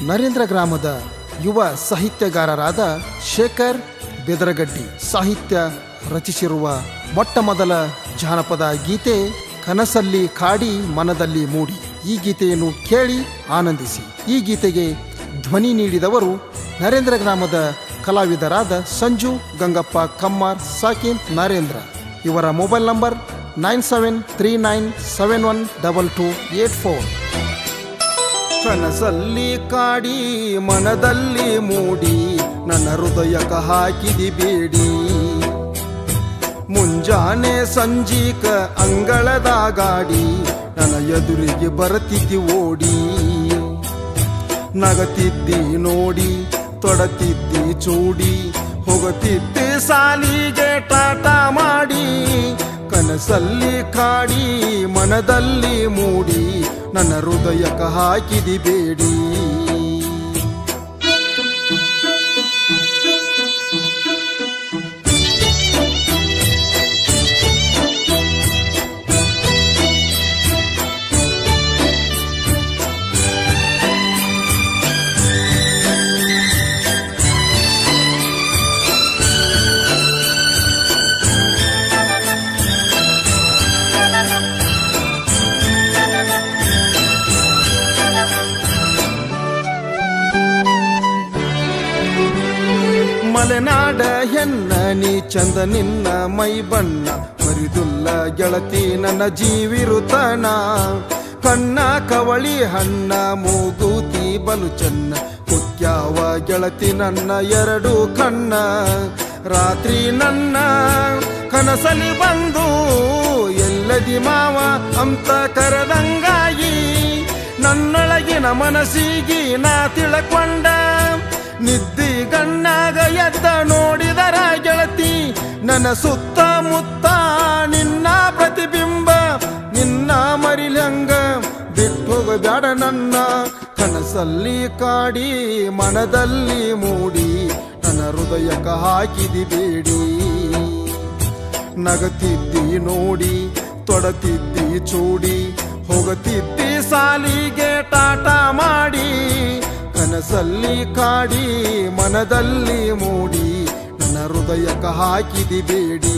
ನರೇಂದ್ರ ಗ್ರಾಮದ ಯುವ ಸಾಹಿತ್ಯಗಾರರಾದ ಶೇಖರ್ ಬೆದರಗಡ್ಡಿ ಸಾಹಿತ್ಯ ರಚಿಸಿರುವ ಮೊಟ್ಟ ಮೊದಲ ಜಾನಪದ ಗೀತೆ ಕನಸಲ್ಲಿ ಕಾಡಿ ಮನದಲ್ಲಿ ಮೂಡಿ. ಈ ಗೀತೆಯನ್ನು ಕೇಳಿ ಆನಂದಿಸಿ. ಈ ಗೀತೆಗೆ ಧ್ವನಿ ನೀಡಿದವರು ನರೇಂದ್ರ ಗ್ರಾಮದ ಕಲಾವಿದರಾದ ಸಂಜು ಗಂಗಪ್ಪ ಕಮ್ಮಾರ್ ಸಾಕಿನ್ ನರೇಂದ್ರ. ಇವರ ಮೊಬೈಲ್ ನಂಬರ್ 9739712284. ಕನಸಲ್ಲಿ ಕಾಡಿ ಮನದಲ್ಲಿ ಮೂಡಿ ನನ್ನ ಹೃದಯಕ ಹಾಕಿದಿ ಬೇಡಿ. ಮುಂಜಾನೆ ಸಂಜೀಕ ಅಂಗಳದಾಗಾಡಿ ನನ್ನ ಎದುರಿಗೆ ಬರುತ್ತಿದ್ದಿ ಓಡಿ. ನಗತಿದ್ದಿ ನೋಡಿ ತೊಡತಿದ್ದಿ ಚೂಡಿ, ಹೋಗುತ್ತಿದ್ದಿ ಸಾಲಿಗೆ ಟಾಟಾ ಮಾಡಿ. ಕನಸಲ್ಲಿ ಕಾಡಿ ಮನದಲ್ಲಿ ಮೂಡಿ ನನ್ನ ಹೃದಯಕ ಹಾಕಿದಿ ಬೇಡಿ. ಮಲೆನಾಡ ಹೆಣ್ಣ ನೀ ಚಂದ ನಿನ್ನ ಮೈ ಬಣ್ಣ, ಮರಿದುಲ್ಲ ಗೆಳತಿ ನನ್ನ ಜೀವಿರುತನ. ಕಣ್ಣ ಕವಳಿ ಹಣ್ಣ ಮೂಗೂತಿ ಬಲು ಚೆನ್ನ, ಕುಕ್ಯಾವ ಗೆಳತಿ ನನ್ನ ಎರಡು ಕಣ್ಣ. ರಾತ್ರಿ ನನ್ನ ಕನಸಲಿ ಬಂದು ಎಲ್ಲದಿ ಮಾವ ಅಂತ ಕರೆದಂಗಾಗಿ, ನನ್ನೊಳಗಿನ ಮನಸ್ಸಿಗೆ ನಾ ತಿಳಕೊಂಡ. ನಿದ್ದಿ ಗಣ್ಣಾಗ ಎದ್ದ ನೋಡಿದರ ಗೆಳತಿ ನನ್ನ ಸುತ್ತಮುತ್ತ ನಿನ್ನ ಪ್ರತಿಬಿಂಬ. ನಿನ್ನ ಮರಿಲಂಗ ಬಿಟ್ಟೋಗಬ್ಯಾಡ ನನ್ನ, ಕನಸಲ್ಲಿ ಕಾಡಿ ಮನದಲ್ಲಿ ಮೂಡಿ ನನ್ನ ಹೃದಯಕ ಹಾಕಿದಿ ಬೇಡಿ. ನಗತಿದ್ದಿ ನೋಡಿ ತೊಡತಿದ್ದಿ ಚೂಡಿ, ಹೋಗುತ್ತಿದ್ದಿ ಸಾಲಿಗೆ ಟಾಟಾ ಮಾಡಿ. ಕನಸಲ್ಲಿ ಕಾಡಿ ಮನದಲ್ಲಿ ಮೂಡಿ ನನ್ನ ಹೃದಯಕ ಹಾಕಿದಿ ಬೇಡಿ.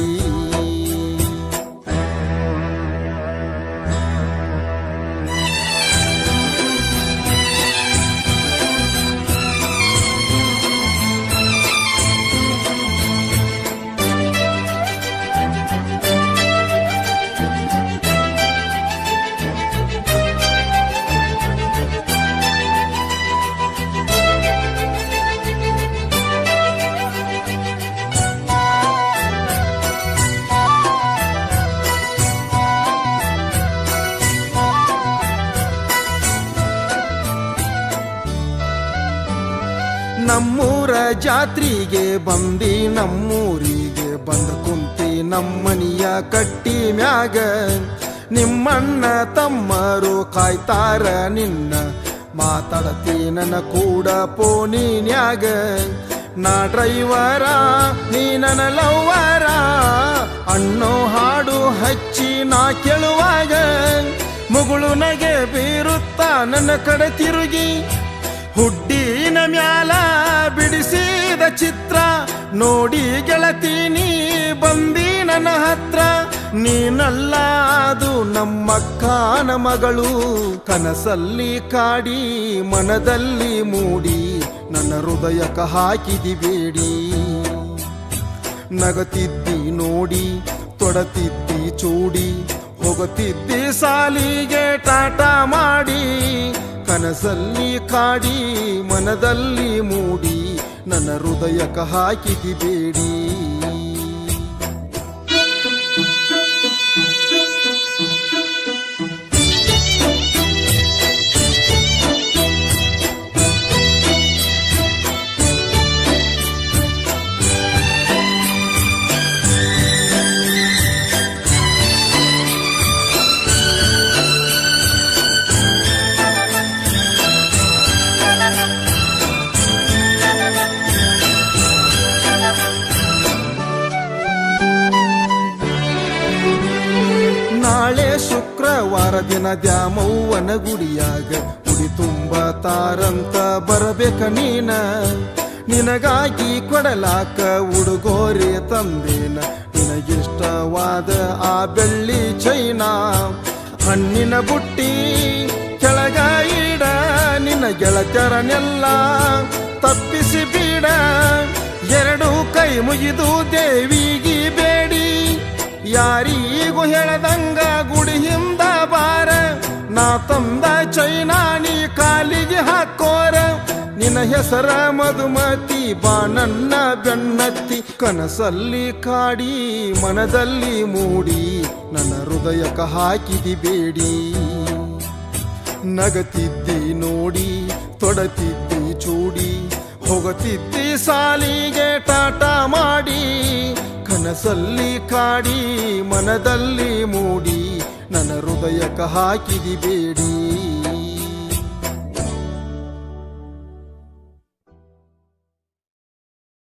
ನಮ್ಮೂರ ಜಾತ್ರೆಗೆ ಬಂದಿ ನಮ್ಮೂರಿಗೆ ಬಂದ ಕುಂತಿ ನಮ್ಮನಿಯ ಕಟ್ಟಿ ಮ್ಯಾಗ. ನಿಮ್ಮಣ್ಣ ತಮ್ಮರು ಕಾಯ್ತಾರ ನಿನ್ನ, ಮಾತಾಡತಿ ನನ್ನ ಕೂಡ ಪೋನಿನ್ಯಾಗ. ನಾ ಡ್ರೈವರ ನೀ ನನ್ನ ಲವ್ವರ ಅನ್ನೋ ಹಾಡು ಹಚ್ಚಿ ನಾ ಕೇಳುವಾಗ, ಮುಗುಳು ನಗೆ ಬೀರುತ್ತಾ ನನ್ನ ಕಡೆ ತಿರುಗಿ. ಹುಡ್ಡಿನ ಮ್ಯಾಲ ಬಿಡಿಸಿದ ಚಿತ್ರ ನೋಡಿ ಗೆಳತಿ ನೀ ಬಂದಿ ನನ್ನ ಹತ್ರ. ನೀನಲ್ಲ ಅದು ನಮ್ಮಕ್ಕನ ಮಗಳು, ಕನಸಲ್ಲಿ ಕಾಡಿ ಮನದಲ್ಲಿ ಮೂಡಿ ನನ್ನ ಹೃದಯಕ ಹಾಕಿದಿ ಬೇಡಿ. ನಗತಿದ್ದಿ ನೋಡಿ ತೊಡತಿದ್ದಿ ಚೂಡಿ, ಹೋಗುತ್ತಿದ್ದಿ ಸಾಲಿಗೆ ಟಾಟಾ ಮಾಡಿ. ಕನಸಲ್ಲಿ ಕಾಡಿ ಮನದಲ್ಲಿ ಮೂಡಿ ನನ್ನ ಹೃದಯಕ ಹಾಕಿದಿ ಬೇಡಿ. ದಿನ ದ್ಯಾಮವ್ವನ ಗುಡಿಯಾಗ ಕುಡಿ ತುಂಬ ತಾರಂತ ಬರಬೇಕ ನೀನ, ನಿನಗಾಗಿ ಕೊಡಲಾಕ ಉಡುಗೊರೆ ತಂದೇನ, ನಿನಗಿಷ್ಟವಾದ ಆ ಬೆಳ್ಳಿ ಚೈನಾ. ಹಣ್ಣಿನ ಬುಟ್ಟಿ ಕೆಳಗ ಇಡ, ನಿನ್ನ ಗೆಳತಿಯರನ್ನೆಲ್ಲ ತಪ್ಪಿಸಿ ಬಿಡ. ಎರಡು ಕೈ ಮುಗಿದು ದೇವಿಗೆ ಬೇಡಿ, ಯಾರಿಗೂ ಹೇಳದಂಗ ಗುಡಿ ಹಿಂದ ಬಾರ. ನಾ ತಂದ ಚೈನಾ ನೀ ಕಾಲಿಗೆ ಹಾಕೋರ, ನಿನ್ನ ಹೆಸರ ಮಧುಮತಿ ಬಾ ನನ್ನ ಬೆನ್ನತ್ತಿ. ಕನಸಲ್ಲಿ ಕಾಡಿ ಮನದಲ್ಲಿ ಮೂಡಿ, ನನ್ನ ಹೃದಯಕ ಹಾಕಿದಿ ಬೇಡಿ. ನಗತಿದ್ದಿ ನೋಡಿ ತೊಡತಿದ್ದಿ ಚೂಡಿ, ಹೋಗುತ್ತಿದ್ದಿ ಸಾಲಿಗೆ ಟಾಟಾ ಮಾಡಿ. ಕನಸಲ್ಲಿ ಕಾಡಿ ಮನದಲ್ಲಿ ಮೂಡಿ, ನನ್ನ ಹೃದಯಕ ಹಾಕಿದಿ ಬೇಡಿ.